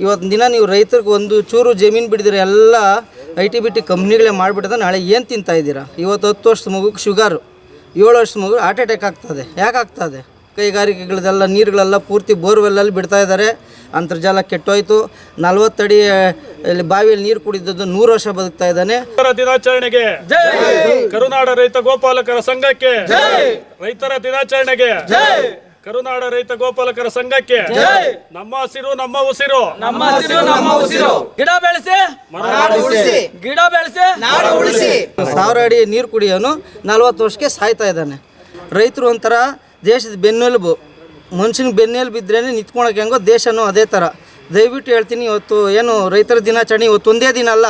ಇವತ್ತಿನ ದಿನ ನೀವು ರೈತರಿಗೆ ಒಂದು ಚೂರು ಜಮೀನು ಬಿಡಿದ್ರೆ ಎಲ್ಲ IT ಕಂಪ್ನಿಗಳೇ ಮಾಡಿಬಿಟ್ಟಿದೆ. ನಾಳೆ ಏನು ತಿಂತಾಯಿದ್ದೀರಾ? ಇವತ್ತು 10 ವರ್ಷದ ಮಗುಗೆ ಶುಗರು, 7 ವರ್ಷದ ಮಗು ಹಾರ್ಟ್ ಅಟ್ಯಾಕ್ ಆಗ್ತದೆ. ಯಾಕೆ ಆಗ್ತದೆ? ಕೈಗಾರಿಕೆಗಳದೆಲ್ಲ ನೀರುಗಳೆಲ್ಲ ಪೂರ್ತಿ ಬೋರ್ವೆಲ್ಲಲ್ಲಿ ಬಿಡ್ತಾ ಇದ್ದಾರೆ. ಅಂತರ್ಜಲ ಕೆಟ್ಟೋಯ್ತು. 40 ಅಡಿ ಬಾವಿಯಲ್ಲಿ ನೀರು ಕುಡಿದದ್ದು 100 ವರ್ಷ ಬದುಕ್ತಾ ಇದ್ದಾನೆ. ದಿನಾಚರಣೆಗೆ ಕರುನಾಡ ರೈತ ಗೋಪಾಲಕರ ಸಂಘಕ್ಕೆ ರೈತರ ದಿನಾಚರಣೆಗೆ ಕರುನಾಡ ರೈತ ಗೋಪಾಲಕರ ಸಂಘಕ್ಕೆ ನಮ್ಮ ಹಸಿರು ನಮ್ಮ ಉಸಿರು, ನಮ್ಮ ಹಸಿರು ನಮ್ಮ ಉಸಿರು. ಗಿಡ ಬೆಳೆಸಿ ಗಿಡ ಬೆಳೆಸಿ ನಾಡು ಉಳಿಸಿ. 1000 ಅಡಿ ನೀರು ಕುಡಿಯೋನು 40 ವರ್ಷಕ್ಕೆ ಸಾಯ್ತಾ ಇದ್ದಾನೆ. ರೈತರು ಒಂಥರ ದೇಶದ ಬೆನ್ನೆಲುಬು. ಮನುಷ್ಯನ ಬೆನ್ನೆಲುಬು ಇದ್ರೇ ನಿಂತ್ಕೊಳಕ್ಕೆ ಹೆಂಗೋ ದೇಶನೂ ಅದೇ ಥರ. ದಯವಿಟ್ಟು ಹೇಳ್ತೀನಿ, ಇವತ್ತು ಏನು ರೈತರ ದಿನಾಚರಣೆ ಇವತ್ತು ಒಂದೇ ದಿನ ಅಲ್ಲ,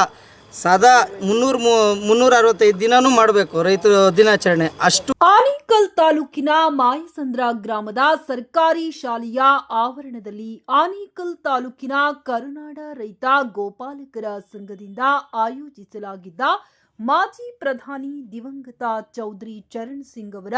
ಸದಾ 365 ದಿನನೂ ಮಾಡಬೇಕು ರೈತರ ದಿನಾಚರಣೆ. ಅಷ್ಟು ಆನೇಕಲ್ ತಾಲೂಕಿನ ಮಾಯಸಂದ್ರ ಗ್ರಾಮದ ಸರ್ಕಾರಿ ಶಾಲೆಯ ಆವರಣದಲ್ಲಿ ಆನೇಕಲ್ ತಾಲೂಕಿನ ಕರುನಾಡ ರೈತ ಗೋಪಾಲಕರ ಸಂಘದಿಂದ ಆಯೋಜಿಸಲಾಗಿದ್ದ ಮಾಜಿ ಪ್ರಧಾನಿ ದಿವಂಗತ ಚೌಧರಿ ಚರಣ್ ಸಿಂಗ್ ಅವರ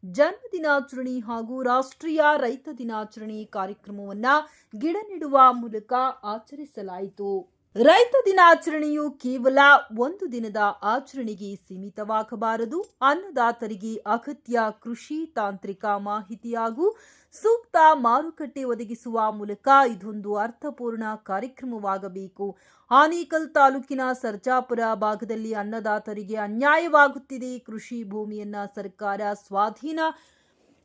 ಜನ್ಮದಿನಾಚರಣೆ ಹಾಗೂ ರಾಷ್ಟ್ರೀಯ ರೈತ ದಿನಾಚರಣೆ ಕಾರ್ಯಕ್ರಮವನ್ನು ಗಿಡ ನೆಡುವ ಮೂಲಕ ಆಚರಿಸಲಾಯಿತು. ರೈತ ದಿನಾಚರಣೆಯು ಕೇವಲ ಒಂದು ದಿನದ ಆಚರಣೆಗೆ ಸೀಮಿತವಾಗಬಾರದು. ಅನ್ನದಾತರಿಗೆ ಅಗತ್ಯ ಕೃಷಿ ತಾಂತ್ರಿಕ ಮಾಹಿತಿ ಹಾಗೂ ಸೂಕ್ತ ಮಾರುಕಟ್ಟೆ ಒದಗಿಸುವ ಮೂಲಕ ಇದೊಂದು ಅರ್ಥಪೂರ್ಣ ಕಾರ್ಯಕ್ರಮವಾಗಬೇಕು. ಆನೇಕಲ್ ತಾಲೂಕಿನ ಸರ್ಜಾಪುರ ಭಾಗದಲ್ಲಿ ಅನ್ನದಾತರಿಗೆ ಅನ್ಯಾಯವಾಗುತ್ತಿದೆ. ಕೃಷಿ ಭೂಮಿಯನ್ನ ಸರ್ಕಾರ ಸ್ವಾಧೀನ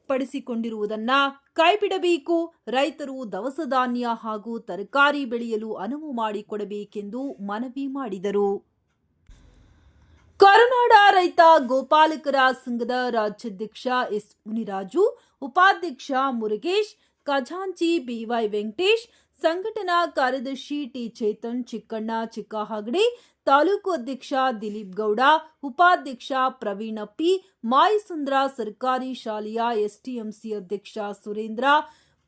ಪಡಿಸಿಕೊಂಡಿರುವುದನ್ನು ಕೈಬಿಡಬೇಕು. ರೈತರು ದವಸ ಧಾನ್ಯ ಹಾಗೂ ತರಕಾರಿ ಬೆಳೆಯಲು ಅನುವು ಮಾಡಿಕೊಡಬೇಕೆಂದು ಮನವಿ ಮಾಡಿದರು. ಕರುನಾಡ ರೈತ ಗೋಪಾಲಕರ ಸಂಘದ ರಾಜ್ಯಾಧ್ಯಕ್ಷ ಎಸ್ ಮುನಿರಾಜು, ಉಪಾಧ್ಯಕ್ಷ ಮುರುಗೇಶ್, ಖಜಾಂಚಿ BY ವೆಂಕಟೇಶ್, ಸಂಘಟನಾ ಕಾರ್ಯದರ್ಶಿ ಟಿ ಚೇತನ್ ಚಿಕ್ಕಣ್ಣ ಚಿಕ್ಕಹಗಡಿ, ತಾಲೂಕು ಅಧ್ಯಕ್ಷ ದಿಲೀಪ್ ಗೌಡ, ಉಪಾಧ್ಯಕ್ಷ ಪ್ರವೀಣ್ ಅಪ್ಪಿ, ಮಾಯಸಂದ್ರ ಸರ್ಕಾರಿ ಶಾಲೆಯ STMC ಅಧ್ಯಕ್ಷ ಸುರೇಂದ್ರ,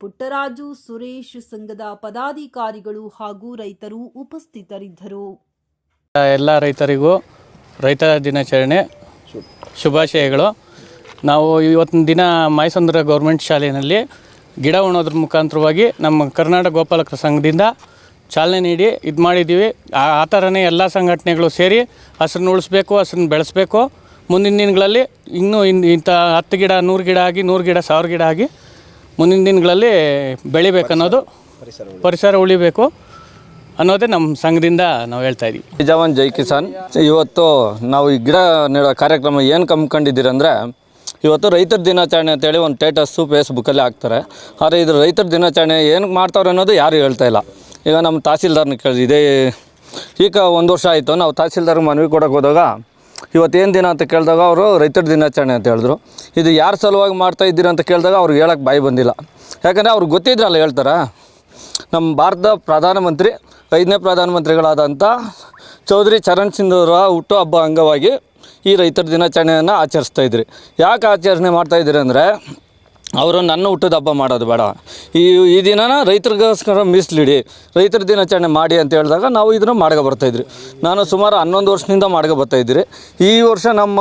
ಪುಟ್ಟರಾಜು, ಸುರೇಶ್, ಸಂಘದ ಪದಾಧಿಕಾರಿಗಳು ಹಾಗೂ ರೈತರು ಉಪಸ್ಥಿತರಿದ್ದರು. ಎಲ್ಲ ರೈತರಿಗೂ ರೈತ ದಿನಾಚರಣೆ ಶುಭಾಶಯಗಳು. ನಾವು ಇವತ್ತಿನ ದಿನ ಮಾಯಸಂದ್ರ ಗೌರ್ಮೆಂಟ್ ಶಾಲೆಯಲ್ಲಿ ಗಿಡ ಉಣೋದ್ರ ಮುಖಾಂತರವಾಗಿ ನಮ್ಮ ಕರ್ನಾಟಕ ಗೋಪಾಲಕರ ಸಂಘದಿಂದ ಚಾಲನೆ ನೀಡಿ ಇದು ಮಾಡಿದ್ದೀವಿ. ಆ ಥರನೇ ಎಲ್ಲ ಸಂಘಟನೆಗಳು ಸೇರಿ ಹಸ್ರನ್ನ ಉಳಿಸ್ಬೇಕು, ಹಸ್ರನ್ನ ಬೆಳೆಸಬೇಕು. ಮುಂದಿನ ದಿನಗಳಲ್ಲಿ ಇನ್ನೂ ಇಂಥ 10 ಗಿಡ 100 ಗಿಡ ಆಗಿ 100 ಗಿಡ 1000 ಗಿಡ ಆಗಿ ಮುಂದಿನ ದಿನಗಳಲ್ಲಿ ಬೆಳಿಬೇಕನ್ನೋದು, ಪರಿಸರ ಉಳಿಬೇಕು ಅನ್ನೋದೇ ನಮ್ಮ ಸಂಘದಿಂದ ನಾವು ಹೇಳ್ತಾ ಇದ್ದೀವಿ. ಜೈ ಜವಾನ್ ಜೈ ಕಿಸಾನ್. ಇವತ್ತು ನಾವು ಈ ಗಿಡ ನೆಡೋ ಕಾರ್ಯಕ್ರಮ ಏನು ಕಂಡ್ಕೊಂಡಿದ್ದೀರಿ ಅಂದರೆ, ಇವತ್ತು ರೈತರ ದಿನಾಚರಣೆ ಅಂತೇಳಿ ಒಂದು ಸ್ಟೇಟಸ್ಸು ಫೇಸ್ಬುಕ್ಕಲ್ಲಿ ಹಾಕ್ತಾರೆ. ಆದರೆ ಇದು ರೈತರ ದಿನಾಚರಣೆ ಏನಕ್ಕೆ ಮಾಡ್ತಾವ್ರೆ ಅನ್ನೋದು ಯಾರು ಹೇಳ್ತಾ ಇಲ್ಲ. ಈಗ ನಮ್ಮ ತಹಸೀಲ್ದಾರ್ನ ಕೇಳಿದೆ, ಈಗ 1 ವರ್ಷ ಆಯಿತು. ನಾವು ತಹಸೀಲ್ದಾರ್ಗೆ ಮನವಿ ಕೊಡೋಕೆ ಹೋದಾಗ ಇವತ್ತೇನು ದಿನ ಅಂತ ಕೇಳಿದಾಗ ಅವರು ರೈತರ ದಿನಾಚರಣೆ ಅಂತ ಹೇಳಿದ್ರು. ಇದು ಯಾರು ಸಲುವಾಗಿ ಮಾಡ್ತಾ ಇದ್ದೀರಿ ಅಂತ ಕೇಳಿದಾಗ ಅವ್ರಿಗೆ ಹೇಳೋಕ್ಕೆ ಬಾಯಿ ಬಂದಿಲ್ಲ. ಯಾಕಂದರೆ ಅವ್ರಿಗೆ ಗೊತ್ತಿದ್ರಲ್ಲ ಹೇಳ್ತಾರೆ. ನಮ್ಮ ಭಾರತದ ಪ್ರಧಾನಮಂತ್ರಿ 5ನೇ ಪ್ರಧಾನಮಂತ್ರಿಗಳಾದಂಥ ಚೌಧರಿ ಚರಣ್ ಸಿಂಗ್ ಅವರ ಹುಟ್ಟುಹಬ್ಬ ಅಂಗವಾಗಿ ಈ ರೈತರ ದಿನಾಚರಣೆಯನ್ನು ಆಚರಿಸ್ತಾಯಿದ್ರಿ. ಯಾಕೆ ಆಚರಣೆ ಮಾಡ್ತಾಯಿದ್ದೀರಿ ಅಂದರೆ, ಅವರು ನನ್ನ ಹುಟ್ಟದ ಹಬ್ಬ ಮಾಡೋದು ಬೇಡ, ಈ ದಿನನ ರೈತರಿಗೋಸ್ಕರ ಮೀಸಲಿಡಿ, ರೈತರ ದಿನಾಚರಣೆ ಮಾಡಿ ಅಂತ ಹೇಳಿದಾಗ ನಾವು ಇದನ್ನು ಮಾಡ್ಕೊ ಬರ್ತಾಯಿದ್ರಿ. ನಾನು ಸುಮಾರು 11 ವರ್ಷದಿಂದ ಮಾಡ್ಕೊ ಬರ್ತಾಯಿದ್ರಿ. ಈ ವರ್ಷ ನಮ್ಮ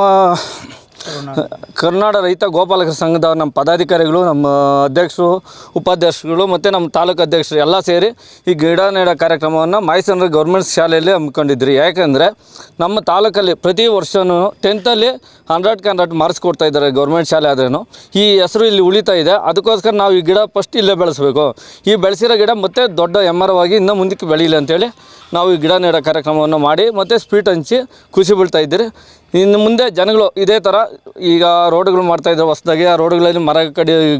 ಕರ್ನಾಟಕ ರೈತ ಗೋಪಾಲಕರ ಸಂಘದ ನಮ್ಮ ಪದಾಧಿಕಾರಿಗಳು, ನಮ್ಮ ಅಧ್ಯಕ್ಷರು, ಉಪಾಧ್ಯಕ್ಷಗಳು ಮತ್ತು ನಮ್ಮ ತಾಲೂಕು ಅಧ್ಯಕ್ಷರು ಎಲ್ಲ ಸೇರಿ ಈ ಗಿಡ ನೆಡೋ ಕಾರ್ಯಕ್ರಮವನ್ನು ಮಾಯಸಂದ್ರ ಗೌರ್ಮೆಂಟ್ ಶಾಲೆಯಲ್ಲಿ ಹಮ್ಮಿಕೊಂಡಿದ್ರಿ. ಯಾಕೆಂದರೆ ನಮ್ಮ ತಾಲೂಕಲ್ಲಿ ಪ್ರತಿ ವರ್ಷವೂ 10th 100% ಮಾರ್ಕ್ಸ್ ಕೊಡ್ತಾ ಇದ್ದಾರೆ ಗೌರ್ಮೆಂಟ್ ಶಾಲೆ ಆದ್ರೂ. ಈ ಹೆಸರು ಇಲ್ಲಿ ಉಳಿತಾ ಇದೆ. ಅದಕ್ಕೋಸ್ಕರ ನಾವು ಈ ಗಿಡ ಫಸ್ಟ್ ಇಲ್ಲೇ ಬೆಳೆಸಬೇಕು. ಈ ಬೆಳೆಸಿರೋ ಗಿಡ ಮತ್ತೆ ದೊಡ್ಡ ಎಮ್ಮರವಾಗಿ ಇನ್ನೂ ಮುಂದಕ್ಕೆ ಬೆಳೀಲಿ ಅಂತೇಳಿ ನಾವು ಈ ಗಿಡ ನೆಡೋ ಕಾರ್ಯಕ್ರಮವನ್ನು ಮಾಡಿ ಮತ್ತು ಸ್ವೀಟ್ ಹಂಚಿ ಖುಷಿ ಬೀಳ್ತಾ ಇದ್ದೀರಿ. ಇನ್ನು ಮುಂದೆ ಜನಗಳು ಇದೇ ಥರ ಈಗ ರೋಡ್ಗಳು ಮಾಡ್ತಾಯಿದ್ದಾರೆ ಹೊಸದಾಗಿ, ಆ ರೋಡ್ಗಳಲ್ಲಿ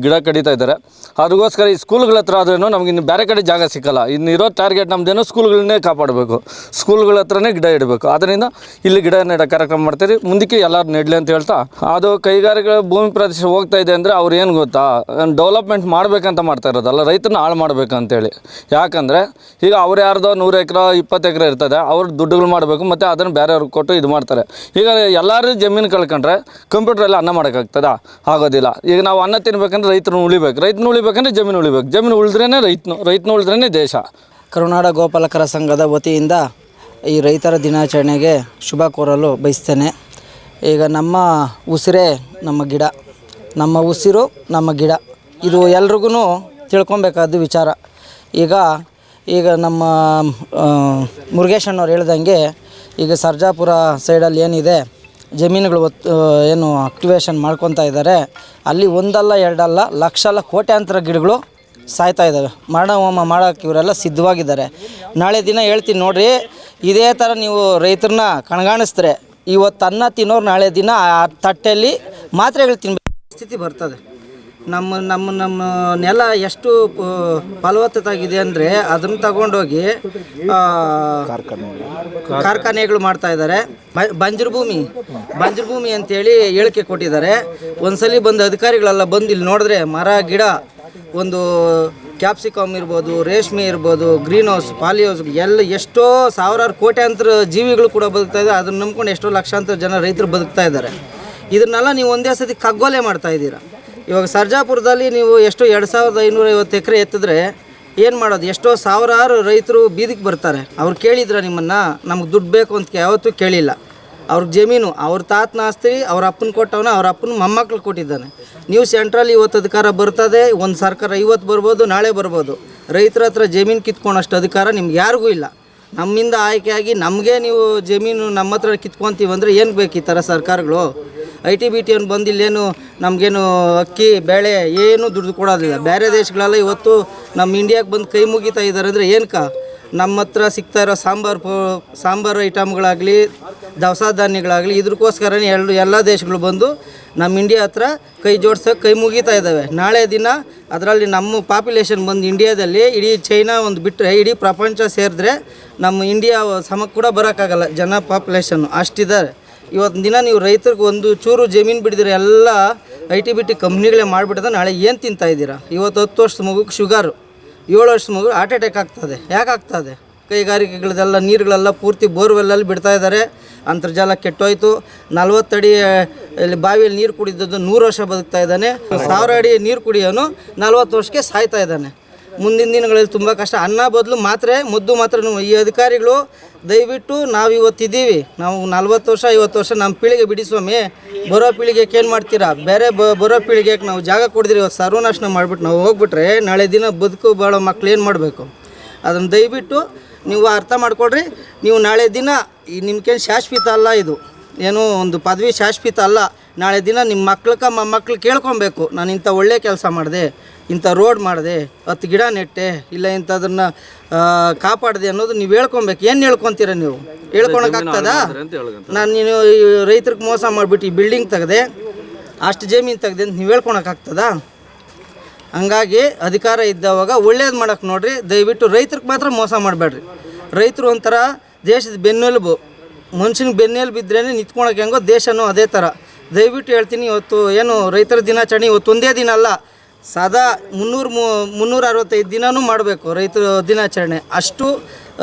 ಗಿಡ ಕಡಿತಾ ಇದ್ದಾರೆ. ಅದಕ್ಕೋಸ್ಕರ ಈ ಸ್ಕೂಲ್ಗಳ ಹತ್ರ ಆದ್ರೂ ನಮ್ಗೆ ಇನ್ನು ಬೇರೆ ಕಡೆ ಜಾಗ ಸಿಕ್ಕಲ್ಲ. ಇನ್ನು ಇರೋ ಟಾರ್ಗೆಟ್ ನಮ್ಮದೇನೋ ಸ್ಕೂಲ್ಗಳನ್ನೇ ಕಾಪಾಡಬೇಕು, ಸ್ಕೂಲ್ಗಳ ಹತ್ರನೇ ಗಿಡ ಇಡಬೇಕು. ಅದರಿಂದ ಇಲ್ಲಿ ಗಿಡ ನೆಡೋ ಕಾರ್ಯಕ್ರಮ ಮಾಡ್ತೀರಿ. ಮುಂದಕ್ಕೆ ಎಲ್ಲರೂ ನೆಡಲಿ ಅಂತ ಹೇಳ್ತಾ, ಅದು ಕೈಗಾರಿಕೆ ಭೂಮಿ ಪ್ರದೇಶ ಹೋಗ್ತಾ ಇದೆ ಅಂದರೆ ಅವ್ರು ಏನು ಗೊತ್ತಾ, ಡೆವಲಪ್ಮೆಂಟ್ ಮಾಡಬೇಕಂತ ಮಾಡ್ತಾ ಇರೋದಲ್ಲ, ರೈತರನ್ನ ಹಾಳು ಮಾಡಬೇಕಂತೇಳಿ. ಯಾಕಂದರೆ ಈಗ ಅವ್ರು ಯಾರ್ದೋ 100 ಎಕರೆ 20 ಎಕರೆ ಇರ್ತದೆ, ಅವ್ರು ದುಡ್ಡುಗಳು ಮಾಡಬೇಕು ಮತ್ತು ಅದನ್ನು ಬೇರೆಯವ್ರಿಗೆ ಕೊಟ್ಟು ಇದು ಮಾಡ್ತಾರೆ. ಈಗ ಎಲ್ಲರೂ ಜಮೀನು ಕಳ್ಕೊಂಡ್ರೆ ಕಂಪ್ಯೂಟ್ರಲ್ಲಿ ಅನ್ನ ಮಾಡೋಕ್ಕಾಗ್ತದ? ಆಗೋದಿಲ್ಲ. ಈಗ ನಾವು ಅನ್ನ ತಿನ್ಬೇಕಂದ್ರೆ ರೈತರನ್ನ ಉಳಿಬೇಕಂದ್ರೆ ಜಮೀನು ಉಳಿಬೇಕು. ಜಮೀನು ಉಳಿದ್ರೇ ರೈತನ ಉಳಿದ್ರೇ ದೇಶ. ಕರುನಾಡ ಗೋಪಾಲಕರ ಸಂಘದ ವತಿಯಿಂದ ಈ ರೈತರ ದಿನಾಚರಣೆಗೆ ಶುಭ ಕೋರಲು ಬಯಸ್ತೇನೆ. ಈಗ ನಮ್ಮ ಉಸಿರೇ ನಮ್ಮ ಗಿಡ, ನಮ್ಮ ಉಸಿರು ನಮ್ಮ ಗಿಡ, ಇದು ಎಲ್ರಿಗೂ ತಿಳ್ಕೊಬೇಕಾದ ವಿಚಾರ. ಈಗ ಈಗ ನಮ್ಮ ಮುರುಗೇಶ್ ಅಣ್ಣವ್ರು ಹೇಳ್ದಂಗೆ ಈಗ ಸರ್ಜಾಪುರ ಸೈಡಲ್ಲಿ ಏನಿದೆ ಜಮೀನುಗಳು ಏನು ಆಕ್ಟಿವೇಶನ್ ಮಾಡ್ಕೊತಾ ಇದ್ದಾರೆ, ಅಲ್ಲಿ ಒಂದಲ್ಲ ಎರಡಲ್ಲ ಲಕ್ಷ ಕೋಟ್ಯಾಂತರ ಗಿಡಗಳು ಸಾಯ್ತಾ ಇದ್ದಾವೆ. ಮರಣಹೋಮ ಮಾಡೋಕ್ಕೆ ಇವರೆಲ್ಲ ಸಿದ್ಧವಾಗಿದ್ದಾರೆ. ನಾಳೆ ದಿನ ಹೇಳ್ತೀನಿ ನೋಡಿರಿ, ಇದೇ ಥರ ನೀವು ರೈತರನ್ನ ಕಣ್ಗಾಣಿಸಿದ್ರೆ ಇವತ್ತು ಅನ್ನ ತಿನ್ನೋರು ನಾಳೆ ದಿನ ಆ ತಟ್ಟೆಯಲ್ಲಿ ಮಾತ್ರೆಗಳು ತಿನ್ನಬೇಕು ಸ್ಥಿತಿ ಬರ್ತದೆ. ನಮ್ಮ ನೆಲ ಎಷ್ಟು ಫಲವತ್ತತಾಗಿದೆ ಅಂದರೆ ಅದನ್ನು ತಗೊಂಡೋಗಿ ಕಾರ್ಖಾನೆಗಳು ಮಾಡ್ತಾ ಇದ್ದಾರೆ. ಬಂಜರು ಭೂಮಿ ಅಂತೇಳಿ ಹೇಳಿಕೆ ಕೊಟ್ಟಿದ್ದಾರೆ. ಒಂದ್ಸಲಿ ಬಂದು ಅಧಿಕಾರಿಗಳೆಲ್ಲ ಬಂದು ಇಲ್ಲಿ ನೋಡಿದ್ರೆ ಮರ ಗಿಡ, ಒಂದು ಕ್ಯಾಪ್ಸಿಕಮ್ ಇರ್ಬೋದು, ರೇಷ್ಮೆ ಇರ್ಬೋದು, ಗ್ರೀನ್ ಹೌಸ್, ಪಾಲಿ ಹೌಸ್ ಎಲ್ಲ ಎಷ್ಟೋ ಸಾವಿರಾರು ಕೋಟ್ಯಾಂತರ ಜೀವಿಗಳು ಕೂಡ ಬದುಕ್ತಾ ಇದ್ದಾರೆ. ಅದನ್ನು ನಂಬ್ಕೊಂಡು ಎಷ್ಟೋ ಲಕ್ಷಾಂತರ ಜನ ರೈತರು ಬದುಕ್ತಾ ಇದ್ದಾರೆ. ಇದನ್ನೆಲ್ಲ ನೀವು ಒಂದೇ ಸತಿ ಕಗ್ಗೊಲೆ ಮಾಡ್ತಾ ಇದ್ದೀರಾ. ಇವಾಗ ಸರ್ಜಾಪುರದಲ್ಲಿ ನೀವು ಎಷ್ಟು 2550 ಎಕರೆ ಎತ್ತಿದ್ರೆ ಏನು ಮಾಡೋದು? ಎಷ್ಟೋ ಸಾವಿರಾರು ರೈತರು ಬೀದಿಗೆ ಬರ್ತಾರೆ. ಅವ್ರು ಕೇಳಿದ್ರೆ ನಿಮ್ಮನ್ನು ನಮ್ಗೆ ದುಡ್ಡು ಬೇಕು ಅಂತ ಯಾವತ್ತೂ ಕೇಳಿಲ್ಲ. ಅವ್ರ ಜಮೀನು ಅವ್ರ ತಾತನ ಆಸ್ತಿ ಅವ್ರ ಅಪ್ಪನ ಕೊಟ್ಟವನ, ಅವ್ರ ಅಪ್ಪನ ಮೊಮ್ಮಕ್ಳು ಕೊಟ್ಟಿದ್ದಾನೆ. ನೀವು ಸೆಂಟ್ರಲ್ಲಿ ಇವತ್ತು ಅಧಿಕಾರ ಬರ್ತದೆ, ಒಂದು ಸರ್ಕಾರ ಇವತ್ತು ಬರ್ಬೋದು, ನಾಳೆ ಬರ್ಬೋದು. ರೈತರ ಹತ್ರ ಜಮೀನು ಕಿತ್ಕೊಳೋಷ್ಟು ಅಧಿಕಾರ ನಿಮ್ಗೆ ಯಾರಿಗೂ ಇಲ್ಲ. ನಮ್ಮಿಂದ ಆಯ್ಕೆಯಾಗಿ ನಮಗೆ ನೀವು ಜಮೀನು ನಮ್ಮ ಹತ್ರ ಕಿತ್ಕೊತೀವಿ ಅಂದರೆ ಏನು ಬೇಕು ಈ ಥರ ಸರ್ಕಾರಗಳು? ITBT ಅವ್ನು ಬಂದಿಲ್ಲೇನು ನಮಗೇನು ಅಕ್ಕಿ ಬೇಳೆ ಏನೂ ದುಡ್ಡು ಕೊಡೋದಿಲ್ಲ. ಬೇರೆ ದೇಶಗಳೆಲ್ಲ ಇವತ್ತು ನಮ್ಮ ಇಂಡಿಯಾಗೆ ಬಂದು ಕೈ ಮುಗಿತಾ ಇದ್ದಾರೆ ಅಂದರೆ ಏನಕ್ಕ? ನಮ್ಮ ಹತ್ರ ಸಿಗ್ತಾ ಇರೋ ಸಾಂಬಾರು ಐಟಮ್ಗಳಾಗಲಿ, ದವಸ ಧಾನ್ಯಗಳಾಗಲಿ, ಇದಕ್ಕೋಸ್ಕರನೇ ಎಲ್ಲ ದೇಶಗಳು ಬಂದು ನಮ್ಮ ಇಂಡಿಯಾ ಹತ್ರ ಕೈ ಜೋಡ್ಸೋಕೆ ಕೈ ಮುಗಿತಾ ಇದ್ದಾವೆ. ನಾಳೆ ದಿನ ಅದರಲ್ಲಿ ನಮ್ಮ ಪಾಪ್ಯುಲೇಷನ್ ಬಂದು ಇಂಡಿಯಾದಲ್ಲಿ ಇಡೀ ಚೈನಾ ಒಂದು ಬಿಟ್ಟರೆ ಇಡೀ ಪ್ರಪಂಚ ಸೇರಿದ್ರೆ ನಮ್ಮ ಇಂಡಿಯಾ ಸಮಕ್ಕೆ ಕೂಡ ಬರೋಕ್ಕಾಗಲ್ಲ. ಜನ ಪಾಪ್ಯುಲೇಷನ್ನು ಅಷ್ಟಿದ್ದಾರೆ. ಇವತ್ತು ದಿನ ನೀವು ರೈತರಿಗೆ ಒಂದು ಚೂರು ಜಮೀನು ಬಿಡಿದ್ರೆ ಎಲ್ಲ ITBT ಕಂಪ್ನಿಗಳೇ ಮಾಡಿಬಿಟ್ಟದ. ನಾಳೆ ಏನು ತಿಂತಾಯಿದ್ದೀರಾ? ಇವತ್ತು 10 ವರ್ಷದ ಮಗುಗೆ ಶುಗರು, 7 ವರ್ಷದ ಮಗು ಹಾರ್ಟ್ ಅಟ್ಯಾಕ್ ಆಗ್ತದೆ. ಯಾಕೆ ಆಗ್ತದೆ? ಕೈಗಾರಿಕೆಗಳದೆಲ್ಲ ನೀರುಗಳೆಲ್ಲ ಪೂರ್ತಿ ಬೋರ್ವೆಲ್ಲಲ್ಲಿ ಬಿಡ್ತಾ ಇದ್ದಾರೆ. ಅಂತರ್ಜಲ ಕೆಟ್ಟೋಯ್ತು. 40 ಅಡಿ ಬಾವಿಯಲ್ಲಿ ನೀರು ಕುಡಿದದ್ದು 100 ವರ್ಷ ಬದುಕ್ತಾ ಇದ್ದಾನೆ. 1000 ಅಡಿ ನೀರು ಕುಡಿಯೋನು 40 ವರ್ಷಕ್ಕೆ ಸಾಯ್ತಾ ಇದ್ದಾನೆ. ಮುಂದಿನ ದಿನಗಳಲ್ಲಿ ತುಂಬ ಕಷ್ಟ. ಅನ್ನ ಬದಲು ಮದ್ದು ಮಾತ್ರ. ಈ ಅಧಿಕಾರಿಗಳು ದಯವಿಟ್ಟು ನಾವು ಇವತ್ತಿದ್ದೀವಿ, ನಾವು 40 ವರ್ಷ 50 ವರ್ಷ ನಮ್ಮ ಪೀಳಿಗೆ ಬಿಡಿ ಸ್ವಾಮಿ. ಬರೋ ಪೀಳಿಗೆಗೆ ಏನು ಮಾಡ್ತೀರಾ? ಬೇರೆ ಬರೋ ಪೀಳಿಗೆಗೆ ನಾವು ಜಾಗ ಕೊಡಿದ್ರಿ. ಇವತ್ತು ಸರ್ವನಾಶನ ಮಾಡಿಬಿಟ್ಟು ನಾವು ಹೋಗ್ಬಿಟ್ರೆ ನಾಳೆ ದಿನ ಬದುಕು ಬಾಳೋ ಮಕ್ಳು ಏನು ಮಾಡಬೇಕು? ಅದನ್ನು ದಯವಿಟ್ಟು ನೀವು ಅರ್ಥ ಮಾಡ್ಕೊಳ್ರಿ. ನೀವು ನಾಳೆ ದಿನ ನಿಮ್ಗೇನು ಶಾಶ್ವತ ಅಲ್ಲ, ಇದು ಏನೋ ಒಂದು ಪದವಿ ಶಾಶ್ವತ ಅಲ್ಲ. ನಾಳೆ ದಿನ ನಿಮ್ಮ ಮೊಮ್ಮಕ್ಳು ಕೇಳ್ಕೊಬೇಕು, ನಾನು ಇಂಥ ಒಳ್ಳೆ ಕೆಲಸ ಮಾಡಿದೆ, ಇಂಥ ರೋಡ್ ಮಾಡಿದೆ, 10 ಗಿಡ ನೆಟ್ಟೆ, ಇಲ್ಲ ಇಂಥದನ್ನು ಕಾಪಾಡಿದೆ ಅನ್ನೋದು ನೀವು ಹೇಳ್ಕೊಬೇಕು. ಏನು ಹೇಳ್ಕೊತೀರ ನೀವು? ಹೇಳ್ಕೊಳಕ್ಕಾಗ್ತದಾ? ನೀನು ರೈತರಿಗೆ ಮೋಸ ಮಾಡಿಬಿಟ್ಟು ಈ ಬಿಲ್ಡಿಂಗ್ ತೆಗೆದೆ, ಅಷ್ಟು ಜಮೀನು ತೆಗೆದೆ ಅಂತ ನೀವು ಹೇಳ್ಕೊಳಕ್ಕಾಗ್ತದಾ? ಹಂಗಾಗಿ ಅಧಿಕಾರ ಇದ್ದವಾಗ ಒಳ್ಳೇದು ಮಾಡೋಕ್ಕೆ ನೋಡಿರಿ. ದಯವಿಟ್ಟು ರೈತರಿಗೆ ಮಾತ್ರ ಮೋಸ ಮಾಡಬೇಡ್ರಿ. ರೈತರು ಒಂಥರ ದೇಶದ ಬೆನ್ನೆಲುಬು. ಮನುಷ್ಯನಿಗೆ ಬೆನ್ನೆಲುಬು ಇದ್ರೇ ನಿಂತ್ಕೊಳಕ್ಕೆ ಹೆಂಗೋ ದೇಶನೂ ಅದೇ ಥರ. ದಯವಿಟ್ಟು ಹೇಳ್ತೀನಿ, ಇವತ್ತು ಏನು ರೈತರ ದಿನಾಚರಣೆ ಇವತ್ತು ಒಂದೇ ದಿನ ಅಲ್ಲ, ಸದಾ 365 ದಿನವೂ ಮಾಡಬೇಕು ರೈತರ ದಿನಾಚರಣೆ. ಅಷ್ಟು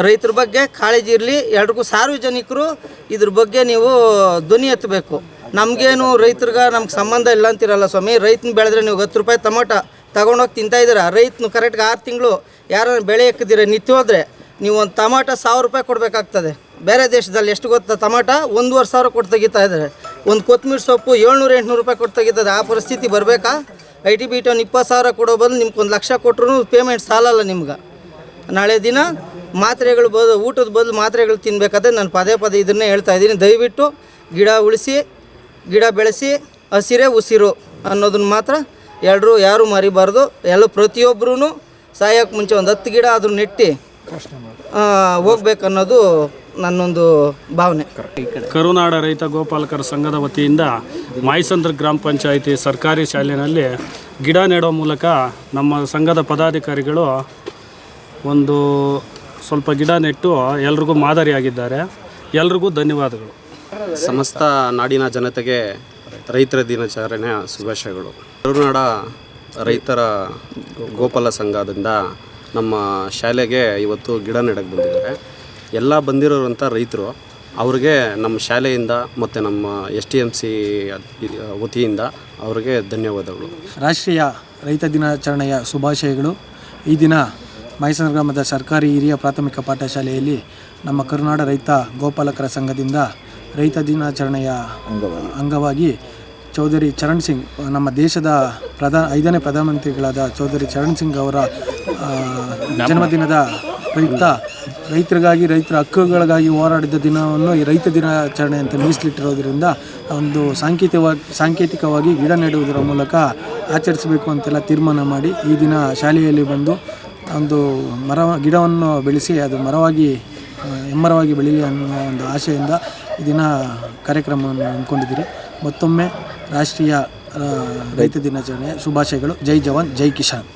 ರೈತರ ಬಗ್ಗೆ ಕಾಳಜಿ ಇರಲಿ. ಎಲ್ರಿಗೂ ಸಾರ್ವಜನಿಕರು ಇದ್ರ ಬಗ್ಗೆ ನೀವು ಧ್ವನಿ ಎತ್ತಬೇಕು. ನಮಗೇನು ರೈತರಿಗೆ ನಮ್ಗೆ ಸಂಬಂಧ ಇಲ್ಲ ಅಂತಿರಲ್ಲ ಸ್ವಾಮಿ. ರೈತನ ಬೆಳೆದ್ರೆ ನೀವು 10 ರೂಪಾಯಿ ಟೊಮೊಟೊ ತೊಗೊಂಡೋಗಿ ತಿಂತಾಯಿದ್ದೀರ. ರೈತನು ಕರೆಕ್ಟ್ಗೆ 6 ತಿಂಗಳು ಯಾರು ಬೆಳೆ ಹಾಕಿದ್ದೀರ ನಿಂತು ಹೋದರೆ ನೀವು ಒಂದು ಟೊಮೊಟೊ 1000 ರೂಪಾಯಿ ಕೊಡಬೇಕಾಗ್ತದೆ. ಬೇರೆ ದೇಶದಲ್ಲಿ ಎಷ್ಟು ಗೊತ್ತಾ? ಟೊಮೊಟೊ 1500 ಕೊಟ್ಟು ತೆಗಿತಾ ಇದ್ದಾರೆ. ಒಂದು ಕೊತ್ತಂಬರಿ ಸೊಪ್ಪು 700-800 ರೂಪಾಯಿ ಕೊಟ್ಟು ತೆಗಿತದೆ. ಆ ಪರಿಸ್ಥಿತಿ ಬರಬೇಕಾ? ITBT ಅವ್ನು 20,000 ಕೊಡೋ ಬದಲು ನಿಮ್ಗೆ 1 ಲಕ್ಷ ಕೊಟ್ಟರು ಪೇಮೆಂಟ್ ಸಾಲಲ್ಲ ನಿಮ್ಗೆ. ನಾಳೆ ದಿನ ಮಾತ್ರೆಗಳು ಊಟದ ಬದಲು ಮಾತ್ರೆಗಳು ತಿನ್ನಬೇಕಾದ್ರೆ ನಾನು ಪದೇ ಇದನ್ನೇ ಹೇಳ್ತಾ ಇದ್ದೀನಿ. ದಯವಿಟ್ಟು ಗಿಡ ಉಳಿಸಿ, ಗಿಡ ಬೆಳೆಸಿ, ಹಸಿರೇ ಉಸಿರು ಅನ್ನೋದನ್ನ ಮಾತ್ರ ಯಾರು ಮರಿಬಾರ್ದು. ಎಲ್ಲ ಪ್ರತಿಯೊಬ್ಬರೂ ಸಾಯೋಕ್ಕೆ ಮುಂಚೆ ಒಂದು 10 ಗಿಡ ಆದರೂ ನೆಟ್ಟು ಹೋಗ್ಬೇಕನ್ನೋದು ನನ್ನೊಂದು ಭಾವನೆ. ಕರುನಾಡ ರೈತ ಗೋಪಾಲಕರ ಸಂಘದ ವತಿಯಿಂದ ಮಾಯಸಂದ್ರ ಗ್ರಾಮ ಪಂಚಾಯಿತಿ ಸರ್ಕಾರಿ ಶಾಲೆಯಲ್ಲಿ ಗಿಡ ನೆಡೋ ಮೂಲಕ ನಮ್ಮ ಸಂಘದ ಪದಾಧಿಕಾರಿಗಳು ಒಂದು ಸ್ವಲ್ಪ ಗಿಡ ನೆಟ್ಟು ಎಲ್ರಿಗೂ ಮಾದರಿಯಾಗಿದ್ದಾರೆ. ಎಲ್ರಿಗೂ ಧನ್ಯವಾದಗಳು. ಸಮಸ್ತ ನಾಡಿನ ಜನತೆಗೆ ರೈತರ ದಿನಾಚರಣೆಯ ಶುಭಾಶಯಗಳು. ಕರುನಾಡ ರೈತರ ಗೋಪಾಲ ಸಂಘದಿಂದ ನಮ್ಮ ಶಾಲೆಗೆ ಇವತ್ತು ಗಿಡ ನೆಡಕ್ಕೆ ಬಂದಿದ್ದಾರೆ. ಎಲ್ಲ ಬಂದಿರೋರಂಥ ರೈತರು ಅವ್ರಿಗೆ ನಮ್ಮ ಶಾಲೆಯಿಂದ ಮತ್ತು ನಮ್ಮ STMC ವತಿಯಿಂದ ಅವ್ರಿಗೆ ಧನ್ಯವಾದಗಳು. ರಾಷ್ಟ್ರೀಯ ರೈತ ದಿನಾಚರಣೆಯ ಶುಭಾಶಯಗಳು. ಈ ದಿನ ಮಾಯಸಂದ್ರ ಗ್ರಾಮದ ಸರ್ಕಾರಿ ಹಿರಿಯ ಪ್ರಾಥಮಿಕ ಪಾಠಶಾಲೆಯಲ್ಲಿ ನಮ್ಮ ಕರುನಾಡ ರೈತ ಗೋಪಾಲಕರ ಸಂಘದಿಂದ ರೈತ ದಿನಾಚರಣೆಯ ಅಂಗವಾಗಿ ಚೌಧರಿ ಚರಣ್ ಸಿಂಗ್, ನಮ್ಮ ದೇಶದ 5ನೇ ಪ್ರಧಾನಮಂತ್ರಿಗಳಾದ ಚೌಧರಿ ಚರಣ್ ಸಿಂಗ್ ಅವರ ಜನ್ಮದಿನದ ಪ್ರಯುಕ್ತ ರೈತರಿಗಾಗಿ ರೈತರ ಹಕ್ಕುಗಳಿಗಾಗಿ ಹೋರಾಡಿದ ದಿನವನ್ನು ಈ ರೈತ ದಿನಾಚರಣೆ ಅಂತ ಮೀಸಲಿಟ್ಟಿರೋದ್ರಿಂದ ಒಂದು ಸಾಂಕೇತಿಕವಾಗಿ ಗಿಡ ನೆಡುವುದರ ಮೂಲಕ ಆಚರಿಸಬೇಕು ಅಂತೆಲ್ಲ ತೀರ್ಮಾನ ಮಾಡಿ ಈ ದಿನ ಶಾಲೆಯಲ್ಲಿ ಬಂದು ಒಂದು ಗಿಡವನ್ನು ಬೆಳೆಸಿ ಅದು ಹೆಮ್ಮರವಾಗಿ ಬೆಳೀಲಿ ಅನ್ನೋ ಒಂದು ಆಶೆಯಿಂದ ಈ ದಿನ ಕಾರ್ಯಕ್ರಮವನ್ನು ಹಮ್ಮಿಕೊಂಡಿದ್ದೀರಿ. ಮತ್ತೊಮ್ಮೆ ರಾಷ್ಟ್ರೀಯ ರೈತ ದಿನಾಚರಣೆಯ ಶುಭಾಶಯಗಳು. ಜೈ ಜವಾನ್ ಜೈ ಕಿಸಾನ್.